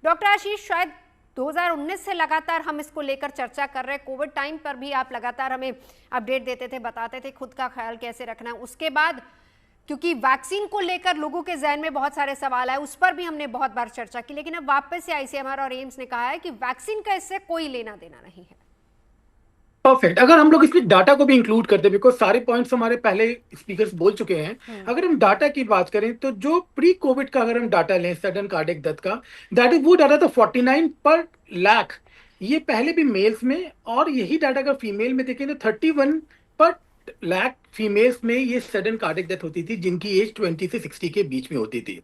Doctor आशीष, शायद 2019 से लगातार हम इसको लेकर चर्चा कर रहे हैं। कोविड टाइम पर भी आप लगातार हमें अपडेट देते थे, बताते थे खुद का ख्याल कैसे रखना है। उसके बाद क्योंकि वैक्सीन को लेकर लोगों के जहन में बहुत सारे सवाल आए, उस पर भी हमने बहुत बार चर्चा की, लेकिन अब वापस से आईसीएमआर और एम्स ने कहा है कि वैक्सीन का इससे कोई लेना देना नहीं है। परफेक्ट। अगर हम लोग इसमें डाटा को भी इंक्लूड करते हैं, बिकॉज सारे पॉइंट्स हमारे पहले स्पीकर्स बोल चुके हैं, अगर हम डाटा की बात करें तो जो प्री कोविड का अगर हम डाटा लें सडन कार्डियक डेथ का, दैट इज वो डाटा था 49 पर लाख। ये पहले भी मेल्स में, और यही डाटा अगर फीमेल में देखें तो 31 पर लाख फीमेल्स में ये सडन कार्डियक डेथ होती थी, जिनकी एज 20 से 60 के बीच में होती थी।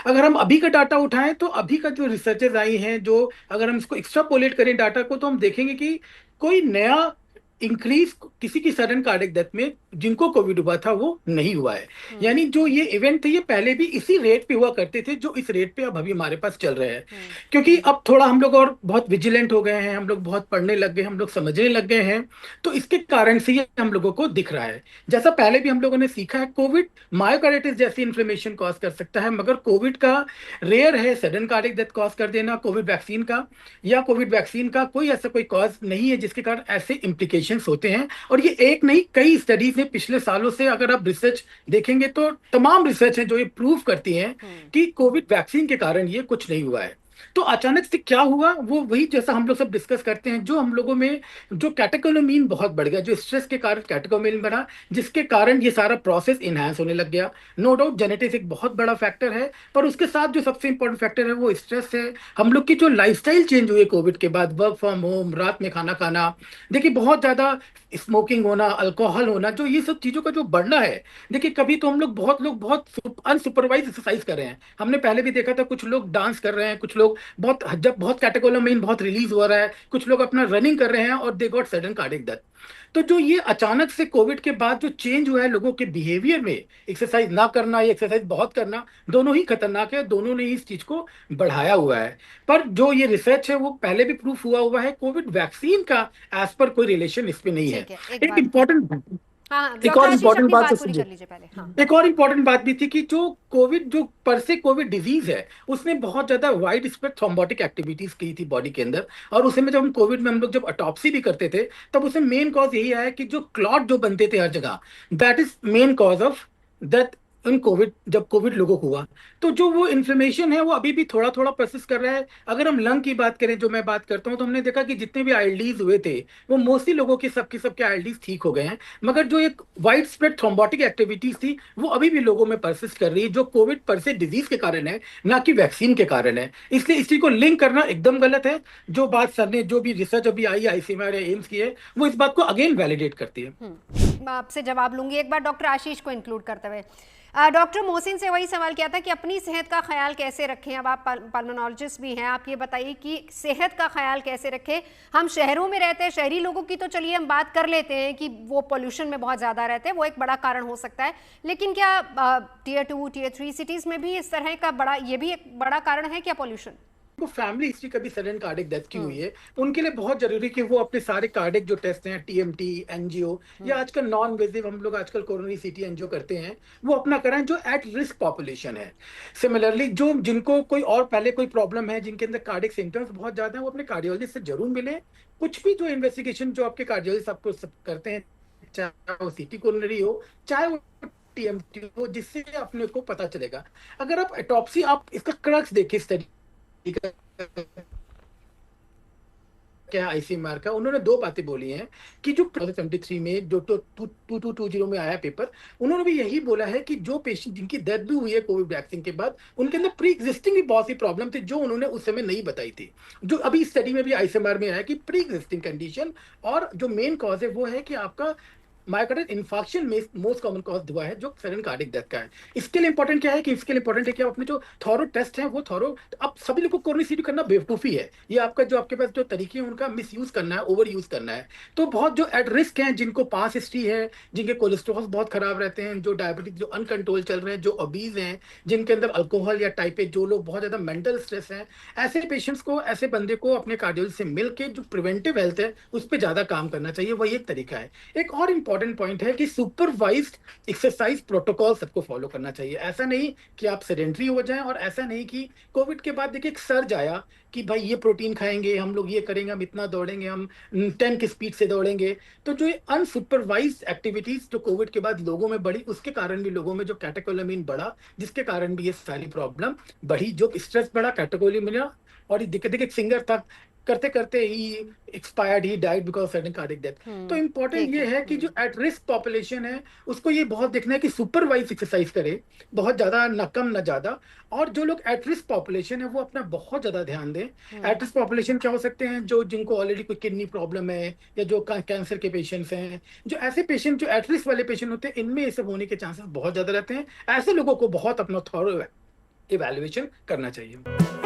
अगर हम अभी का डाटा उठाएं तो अभी का जो रिसर्चेज आई हैं, जो अगर हम इसको एक्स्ट्रापोलेट करें डाटा को, तो हम देखेंगे कि कोई नया इंक्रीज किसी की सडन कार्डियक डेथ में जिनको कोविड हुआ था वो नहीं हुआ है। यानी जो ये इवेंट थे ये पहले भी इसी रेट पे हुआ करते थे जो इस रेट पे अब अभी हमारे पास चल रहे हैं। क्योंकि अब थोड़ा हम लोग और बहुत विजिलेंट हो गए हैं, हम लोग बहुत पढ़ने लग गए, हम लोग समझने लग गए हैं, तो इसके कारण से ये हम लोगों को दिख रहा है। जैसा पहले भी हम लोगों ने सीखा है, कोविड मायोकार्डिटिस जैसी इन्फ्लेमेशन कॉज कर सकता है, मगर कोविड का रेयर है सडन कार्डियक डेथ कॉज कर देना कोविड वैक्सीन का, या कोविड वैक्सीन का कोई ऐसा कोई कॉज नहीं है जिसके कारण ऐसे इम्प्लीकेशंस होते हैं। और ये एक नहीं कई स्टडीज ने पिछले सालों से, अगर आप रिसर्च देखेंगे तो तमाम रिसर्च है जो ये प्रूव करती हैं कि कोविड वैक्सीन के कारण ये कुछ नहीं हुआ है। तो अचानक से क्या हुआ, वो वही जैसा हम लोग सब डिस्कस करते हैं, जो हम लोगों में जो कैटेकोलोमीन बहुत बढ़ गया, जो स्ट्रेस के कारण कैटेकोलोमीन बढ़ा, जिसके कारण ये सारा प्रोसेस इनहांस होने लग गया। नो डाउट जेनेटिक्स एक बहुत बड़ा फैक्टर है, पर उसके साथ जो सबसे इंपॉर्टेंट फैक्टर है वो स्ट्रेस है। हम लोग की जो लाइफस्टाइल चेंज हुई है कोविड के बाद, वर्क फ्रॉम होम, रात में खाना खाना, देखिए बहुत ज्यादा स्मोकिंग होना, अल्कोहल होना, जो ये सब चीजों का जो बढ़ना है। देखिए कभी तो हम लोग बहुत अनसुपरवाइज एक्सरसाइज कर रहे हैं, हमने पहले भी देखा था, कुछ लोग डांस कर रहे हैं, कुछ लोग बहुत, जब बहुत कैटेकोलोमीन बहुत रिलीज हो रहा है, कुछ लोग अपना रनिंग कर रहे हैं और they got sudden cardiac death. तो जो ये अचानक से कोविड के बाद जो चेंज हुआ है लोगों के बिहेवियर में, एक्सरसाइज ना करना या एक्सरसाइज बहुत करना, दोनों ही खतरनाक है, दोनों ने इस चीज को बढ़ाया हुआ है। पर जो ये रिसर्च है वो पहले भी प्रूफ हुआ है, कोविड वैक्सीन का एज पर कोई रिलेशन इसमें नहीं है। ठीक है, एक एक बात। इंपॉर्टेंट हाँ, एक डॉक्टर और आशीष इंपॉर्टेंट अपनी बात से बात पूरी सुनिए। कर लीजिए पहले। हाँ। एक और इंपॉर्टेंट बात भी थी कि जो कोविड, जो पर से कोविड डिजीज है, उसने बहुत ज्यादा वाइड स्प्रेड थ्रोम्बोटिक एक्टिविटीज की थी बॉडी के अंदर। और उस समय जब हम कोविड में हम लोग जब ऑटोप्सी भी करते थे, तब उसमें मेन कॉज यही आया कि जो क्लॉट जो बनते थे हर जगह, that is main cause of death in Covid. जब कोविड लोगों को हुआ, तो जो वो इन्फ्लेमेशन है वो अभी भी थोड़ा थोड़ा परसिस्ट कर रहा है। अगर हम लंग की बात करें, जो मैं बात करता हूँ, तो हमने देखा कि जितने भी आईएलडीज हुए थे वो मोस्टली लोगों की सबके आईएलडीज ठीक हो गए हैं, मगर जो एक वाइड स्प्रेड थ्रोम्बोटिक एक्टिविटीज थी वो अभी भी लोगों में परसिस्ट कर रही है, जो कोविड पर से डिजीज के कारण है, ना कि वैक्सीन के कारण है। इसलिए इसी को लिंक करना एकदम गलत है। जो बात सर ने, जो भी रिसर्च अभी आई आईसीएमआर या एम्स की है, वो इस बात को अगेन वैलिडेट करती है। मैं आपसे जवाब लूंगी एक बार डॉक्टर आशीष को इंक्लूड करते हुए। डॉक्टर मोहसिन से वही सवाल किया था कि अपनी सेहत का ख्याल कैसे रखें। अब आप पल्मोनोलॉजिस्ट भी हैं, आप ये बताइए कि सेहत का ख्याल कैसे रखें। हम शहरों में रहते हैं, शहरी लोगों की तो चलिए हम बात कर लेते हैं कि वो पोल्यूशन में बहुत ज़्यादा रहते हैं, वो एक बड़ा कारण हो सकता है, लेकिन क्या टियर 2 टियर 3 सिटीज़ में भी इस तरह का बड़ा, ये भी एक बड़ा कारण है क्या पोल्यूशन? वो फैमिली हिस्ट्री कभी सडन कार्डियक डेथ की हुई है, उनके लिए बहुत जरूरी कि वो अपने सारे कार्डियक जो टेस्ट हैं, टीएमटी, एनजीओ, या आजकल नॉन इन्वेसिव हम लोग आजकल कोरोनरी सीटी एनजीओ करते हैं, वो अपना कराएं, जो एट रिस्क पॉपुलेशन है। सिमिलरली जो जिनको कोई और पहले कोई प्रॉब्लम है, जिनके अंदर कार्डियक सिम्टम्स बहुत ज्यादा है, वो अपने कार्डियोलॉजिस्ट से जरूर मिले। कुछ भी जो इन्वेस्टिगेशन जो आपके कार्डियोलॉजिस्ट आपको सब करते हैं, चाहे वो सीटी कोरोनरी हो, चाहे वो टीएमटी हो, जिससे अपने को पता चलेगा। अगर आप ऑटोप्सी, आप इसका क्रक्स देखिए स्टडी क्या आईसीएमआर का, उन्होंने दो बातें बोली हैं कि जो 73 में जो 2220 में आया पेपर, उन्होंने भी यही बोला है कि जो पेशेंट जिनकी डेथ भी हुई है कोविड वैक्सीन के बाद, उनके अंदर प्री एग्जिस्टिंग भी बहुत सी प्रॉब्लम थी जो उन्होंने उस समय नहीं बताई थी, जो अभी स्टडी में भी आईसीएमआर में आया कि प्री एग्जिस्टिंग कंडीशन। और जो मेन कॉज है वो है कि आपका मायोकार्डियल इन्फार्क्शन में मोस्ट कॉमन कॉज हुआ है जो सडन कार्डियक डेथ का है। इसके लिए इंपॉर्टेंट क्या है कि इसके लिए इंपॉर्टेंट है कि आप अपने जो थॉरो टेस्ट है वो थॉरो, अब सभी लोगों को कोरोनरी सीटी करना बेवकूफी है, ये आपका जो आपके पास जो तरीके हैं उनका मिस यूज करना है, ओवर यूज करना है। तो बहुत जो एट रिस्क हैं, जिनको पास हिस्ट्री है, जिनके कोलेस्ट्रॉल बहुत खराब रहते हैं, जो डायबिटिक जो अनकंट्रोल चल रहे हैं, जो ओबीज हैं, जिनके अंदर अल्कोहल या टाइप ए, जो लोग बहुत ज्यादा मेंटल स्ट्रेस है, ऐसे पेशेंट्स को, ऐसे बंदे को अपने कार्डियोलॉजिस्ट से मिलकर जो प्रिवेंटिव हेल्थ है उस पर ज्यादा काम करना चाहिए, वही एक तरीका है। एक और इंपॉर्टेंट इंपॉर्टेंट पॉइंट है कि सुपरवाइज्ड एक्सरसाइज प्रोटोकॉल सबको फॉलो करना चाहिए। ऐसा नहीं कि आप सेडेंटरी हो जाएं, और ऐसा नहीं कि कोविड के बाद देखिए एक सर्ज आया कि भाई ये प्रोटीन खाएंगे, हम लोग ये करेंगे, हम इतना दौड़ेंगे, हम 10 की स्पीड से दौड़ेंगे। तो जो अनसुपरवाइज्ड एक्टिविटीज जो कोविड के बाद लोगों में बढ़ी, उसके कारण भी लोगों में जो कैटेकोलामिन बढ़ा, जिसके कारण भी ये सारी प्रॉब्लम बढ़ी। जो स्ट्रेस बढ़ा, कैटेकोलामिन मिला, और ये दिक्कत एक सिंगर था, करते करते ही एक्सपायर्ड, ही died because sudden cardiac death. तो इम्पोर्टेंट ठीक ये है। है कि जो एट रिस्क पॉपुलेशन है उसको ये बहुत देखना है कि सुपरवाइज एक्सरसाइज करे, बहुत ज्यादा ना कम ना ज्यादा। और जो लोग एट रिस्क पॉपुलेशन है वो अपना बहुत ज्यादा ध्यान दें। एट रिस्क पॉपुलेशन क्या हो सकते हैं? जो जिनको ऑलरेडी कोई किडनी प्रॉब्लम है, या जो कैंसर के पेशेंट्स हैं, जो ऐसे पेशेंट जो एट रिस्क वाले पेशेंट होते हैं, इनमें ये सब होने के चांसेस बहुत ज्यादा रहते हैं। ऐसे लोगों को बहुत अपना थॉरो इवैल्यूएशन करना चाहिए।